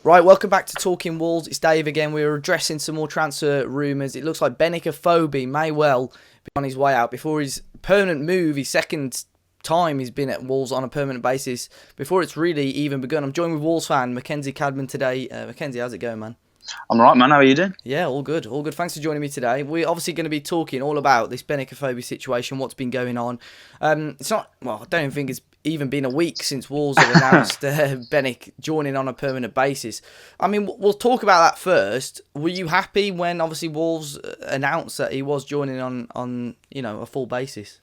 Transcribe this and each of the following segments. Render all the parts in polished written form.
Right, welcome back to Talking Wolves. It's Dave again. We were addressing some more transfer rumours. It looks like Benik Afobe may well be on his way out before his permanent move, his second time he's been at Wolves on a permanent basis, before it's really even begun. I'm joined with Wolves fan Mackenzie Cadman today. Mackenzie, how's it going, man? I'm alright, man. How are you doing? Yeah, all good, all good. Thanks for joining me today. We're obviously going to be talking all about this Benik Afobe situation, what's been going on. It's not, well, I don't even think it's even been a week since Wolves have announced Benik joining on a permanent basis. I mean, we'll talk about that first. Were you happy when obviously Wolves announced that he was joining on a full basis?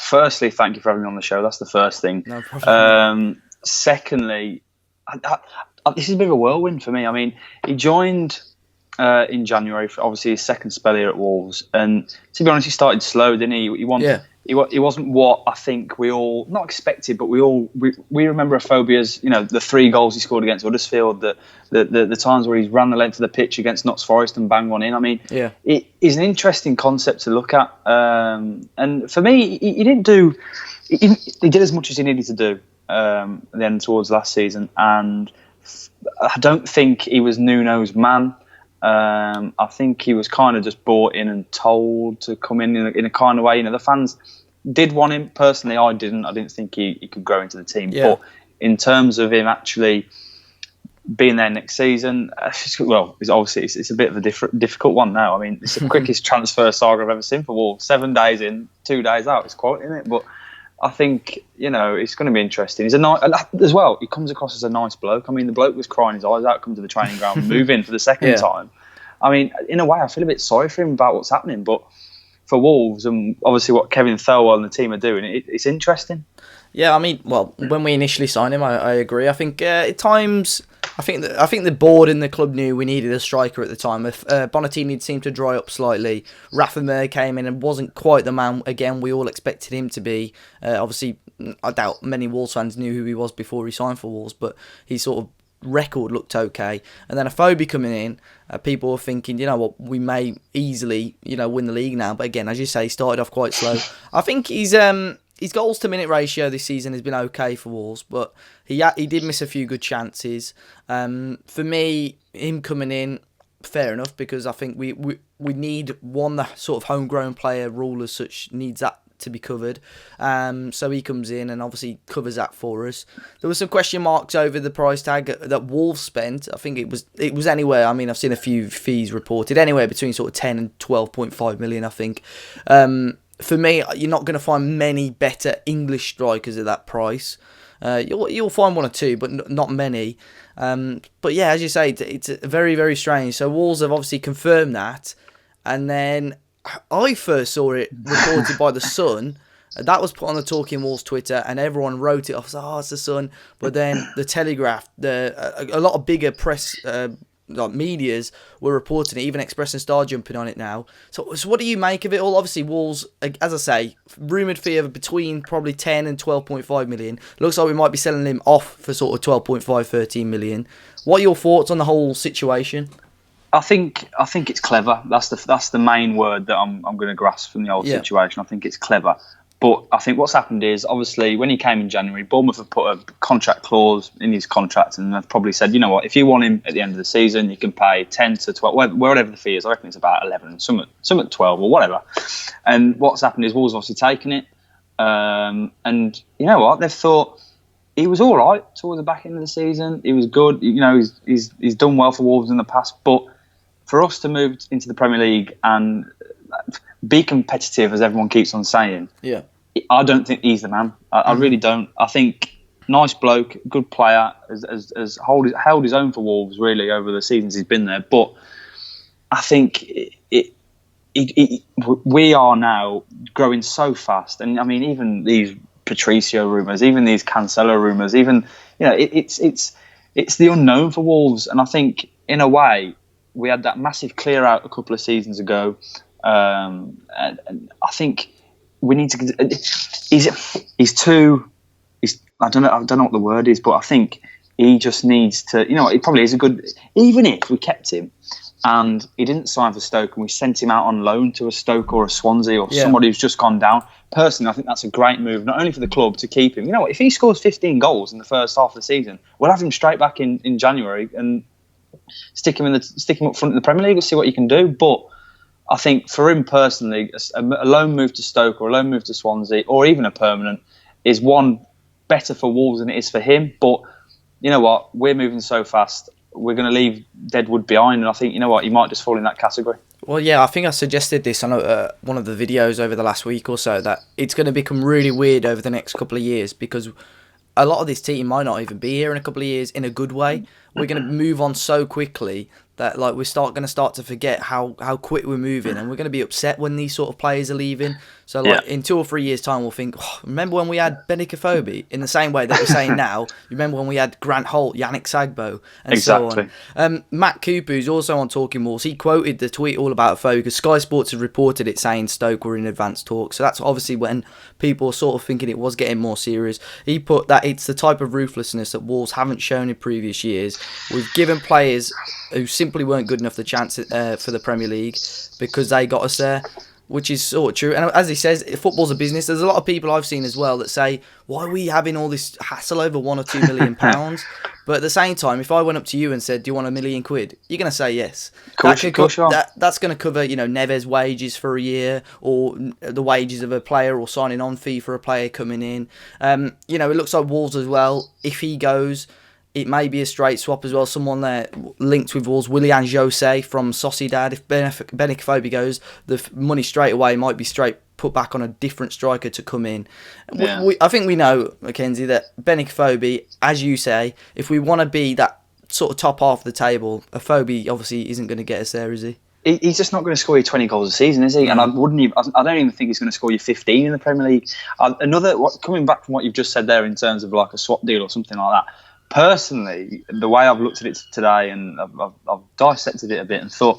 Firstly, thank you for having me on the show. That's the first thing. No problem. Secondly, this is a bit of a whirlwind for me. I mean, he joined in January, for obviously his second spell here at Wolves, and to be honest, he started slow, didn't he? He wasn't what I think we all not expected, but we remember Afobe as the 3 goals he scored against Huddersfield, the times where he's ran the length of the pitch against Notts Forest and banged one in. I mean, it is an interesting concept to look at, and for me, he didn't do. He did as much as he needed to do then towards last season, and I don't think he was Nuno's man. I think he was kind of just brought in and told to come in a kind of way. The fans did want him. Personally, I didn't. I didn't think he could grow into the team. Yeah. But in terms of him actually being there next season, well, it's a bit of a difficult one now. I mean, it's the quickest transfer saga I've ever seen for Wolves. 7 days in, 2 days out. It's quite, isn't it? But I think, it's going to be interesting. He's as well, he comes across as a nice bloke. I mean, the bloke was crying his eyes out, come to the training ground, move in for the second time. I mean, in a way, I feel a bit sorry for him about what's happening. But for Wolves and obviously what Kevin Thirlwell and the team are doing, it's interesting. Yeah, I mean, well, when we initially signed him, I agree. I think at times, I think the board and the club knew we needed a striker at the time. If Bonatini seemed to dry up slightly, Rafa Mir came in and wasn't quite the man again we all expected him to be. Obviously, I doubt many Wolves fans knew who he was before he signed for Wolves, but he sort of record looked okay, and then Afobe coming in, people were thinking, we may easily, win the league now. But again, as you say, he started off quite slow. I think his goals to minute ratio this season has been okay for Wolves, but he did miss a few good chances. For me, him coming in, fair enough, because I think we need the sort of homegrown player rule as such needs that to be covered. So he comes in and obviously covers that for us. There were some question marks over the price tag that Wolves spent. I think it was anywhere, I mean, I've seen a few fees reported, anywhere between sort of 10 and 12.5 million, I think. For me, you're not going to find many better English strikers at that price. You'll find one or two, but not many. But yeah, as you say, it's very, very strange. So Wolves have obviously confirmed that, and then I first saw it reported by The Sun. That was put on the Talking Wolves Twitter, and everyone wrote it off. So, it's The Sun. But then the Telegraph, a lot of bigger press medias were reporting it, even Express and Star jumping on it now. So what do you make of it all? Obviously, Wolves, as I say, rumoured fee of between probably 10 and 12.5 million. Looks like we might be selling him off for sort of 12.5, 13 million. What are your thoughts on the whole situation? I think it's clever. That's the main word that I'm going to grasp from the whole situation. I think it's clever. But I think what's happened is, obviously, when he came in January, Bournemouth have put a contract clause in his contract, and they've probably said, you know what, if you want him at the end of the season, you can pay 10 to 12, whatever the fee is. I reckon it's about 11, some at 12 or whatever. And what's happened is Wolves obviously taken it, and you know what, they've thought he was all right towards the back end of the season. He was good. He's done well for Wolves in the past, but for us to move into the Premier League and be competitive, as everyone keeps on saying, I don't think he's the man. I really don't. I think nice bloke, good player, has held his own for Wolves really over the seasons he's been there. But I think we are now growing so fast, and I mean, even these Patricio rumours, even these Cancelo rumours, even it's the unknown for Wolves, and I think in a way we had that massive clear out a couple of seasons ago. And I think we need to. He's too. I don't know what the word is, but I think he just needs to. He probably is a good. Even if we kept him, and he didn't sign for Stoke, and we sent him out on loan to a Stoke or a Swansea or somebody who's just gone down. Personally, I think that's a great move, not only for the club to keep him. You know what? If he scores 15 goals in the first half of the season, we'll have him straight back in January and stick him up front in the Premier League and see what he can do. But I think for him personally, a loan move to Stoke or a loan move to Swansea or even a permanent is one better for Wolves than it is for him. But you know what? We're moving so fast. We're going to leave Deadwood behind, and I think, you know what, he might just fall in that category. Well, yeah, I think I suggested this on one of the videos over the last week or so, that it's going to become really weird over the next couple of years, because a lot of this team might not even be here in a couple of years in a good way. We're going to move on so quickly that like we're going to start to forget how quick we're moving, and we're going to be upset when these sort of players are leaving. So like in 2 or 3 years' time, we'll think, remember when we had Benik Afobe? In the same way that we're saying now, you remember when we had Grant Holt, Yannick Sagbo, and so on. Matt Cooper, who's also on Talking Wolves, he quoted the tweet all about Afobe because Sky Sports had reported it saying Stoke were in advanced talks. So that's obviously when people were sort of thinking it was getting more serious. He put that it's the type of ruthlessness that Wolves haven't shown in previous years. We've given players who simply weren't good enough the chance for the Premier League because they got us there, which is sort of true. And as he says, football's a business. There's a lot of people I've seen as well that say, why are we having all this hassle over £1 or £2 million? But at the same time, if I went up to you and said, do you want £1 million? You're going to say yes. That's going to cover, Neves' wages for a year, or the wages of a player, or signing on fee for a player coming in. It looks like Wolves as well. If he goes, it may be a straight swap as well. Someone there linked with Wolves, Willian Jose from Sociedad. If Benik Afobe goes, the money straight away might be straight put back on a different striker to come in. Yeah. I think we know, Mackenzie, that Benik Afobe, as you say, if we want to be that sort of top half of the table, Afobe obviously isn't going to get us there, is he? He's just not going to score you 20 goals a season, is he? And I don't even think he's going to score you 15 in the Premier League. Coming back from what you've just said there in terms of like a swap deal or something like that, personally, the way I've looked at it today, and I've dissected it a bit and thought,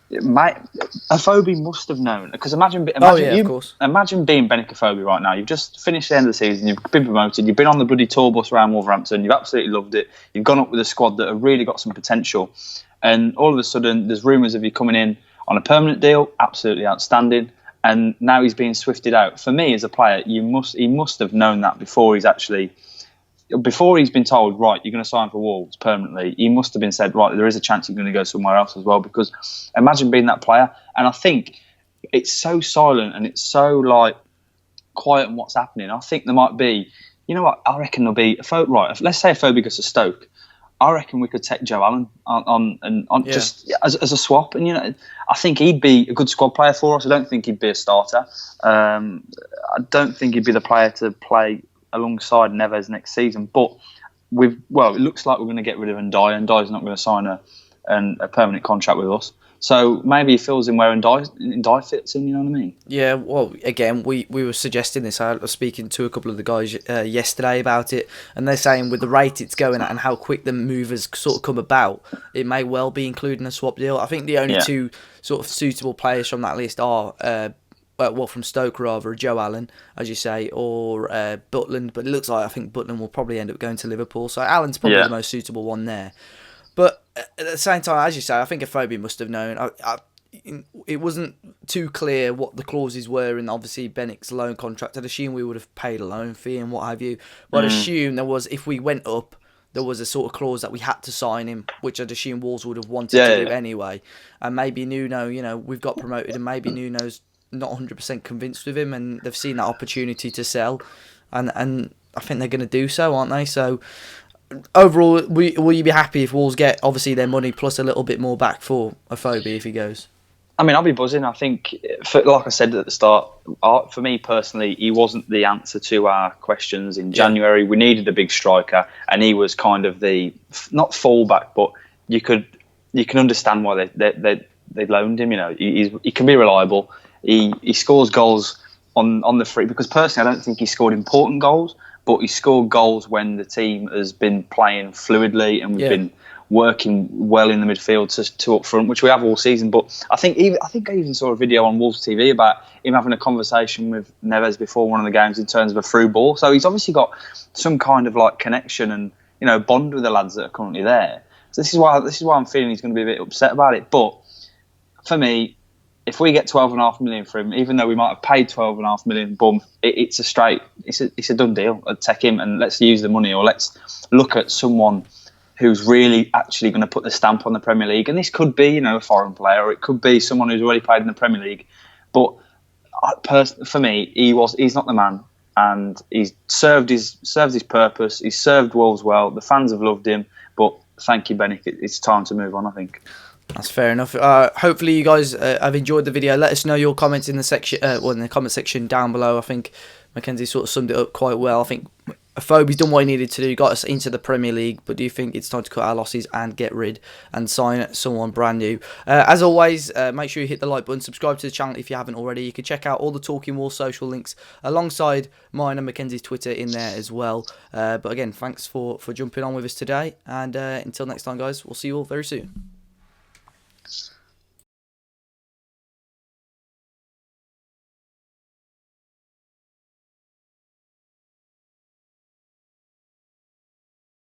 Afobe must have known. Because imagine being Benik Afobe right now. You've just finished the end of the season, you've been promoted, you've been on the bloody tour bus around Wolverhampton, you've absolutely loved it, you've gone up with a squad that have really got some potential, and all of a sudden there's rumours of you coming in on a permanent deal, absolutely outstanding, and now he's being swifted out. For me as a player, he must have known that before he's been told, right, you're going to sign for Wolves permanently. He must have been said, right, there is a chance you're going to go somewhere else as well, because imagine being that player. And I think it's so silent and it's so like quiet on what's happening. I think there might be, you know what, I reckon there'll be, right, let's say Afobe goes to Stoke. I reckon we could take Joe Allen on just as a swap. And, I think he'd be a good squad player for us. I don't think he'd be a starter. I don't think he'd be the player to play alongside Neves next season, but it looks like we're going to get rid of Ndiaye, and Ndiaye's not going to sign a permanent contract with us. So maybe he fills in where Ndiaye fits in, you know what I mean? Yeah, well, again, we were suggesting this. I was speaking to a couple of the guys yesterday about it, and they're saying with the rate it's going at and how quick the move has sort of come about, it may well be including a swap deal. I think the only two sort of suitable players from that list are from Stoke rather, Joe Allen, as you say, or Butland. But it looks like I think Butland will probably end up going to Liverpool. So Allen's probably the most suitable one there. But at the same time, as you say, I think Afobe must have known. It wasn't too clear what the clauses were in obviously Benik's loan contract. I'd assume we would have paid a loan fee and what have you. But I'd assume there was, if we went up, there was a sort of clause that we had to sign him, which I'd assume Wolves would have wanted to do anyway. And maybe Nuno, we've got promoted, and maybe Nuno's not 100% convinced with him, and they've seen that opportunity to sell, and I think they're going to do so, aren't they? So overall, will you be happy if Wolves get obviously their money plus a little bit more back for Afobe if he goes? I mean, I'll be buzzing. I think, like I said at the start, for me personally, he wasn't the answer to our questions in January. We needed a big striker, and he was kind of the not fallback, but you can understand why they loaned him. He can be reliable. He scores goals on the free, because personally I don't think he scored important goals, but he scored goals when the team has been playing fluidly and we've been working well in the midfield to up front, which we have all season. But I think I even saw a video on Wolves TV about him having a conversation with Neves before one of the games in terms of a through ball. So he's obviously got some kind of like connection and bond with the lads that are currently there. So this is why I'm feeling he's going to be a bit upset about it. But for me, if we get 12.5 million for him, even though we might have paid 12.5 million, it's a done deal. I'd take him and let's use the money, or let's look at someone who's really actually going to put the stamp on the Premier League. And this could be, a foreign player, or it could be someone who's already played in the Premier League. But for me, he's not the man, and he's served his purpose. He's served Wolves well. The fans have loved him. But thank you, Benik. It's time to move on, I think. That's fair enough. Hopefully you guys have enjoyed the video. Let us know your comments in the section, in the comment section down below. I think Mackenzie sort of summed it up quite well. I think Afobe's done what he needed to do, got us into the Premier League, but do you think it's time to cut our losses and get rid and sign someone brand new? As always, make sure you hit the like button, subscribe to the channel if you haven't already. You can check out all the Talking Wall social links alongside mine and Mackenzie's Twitter in there as well. But again, thanks for jumping on with us today, and until next time, guys, we'll see you all very soon.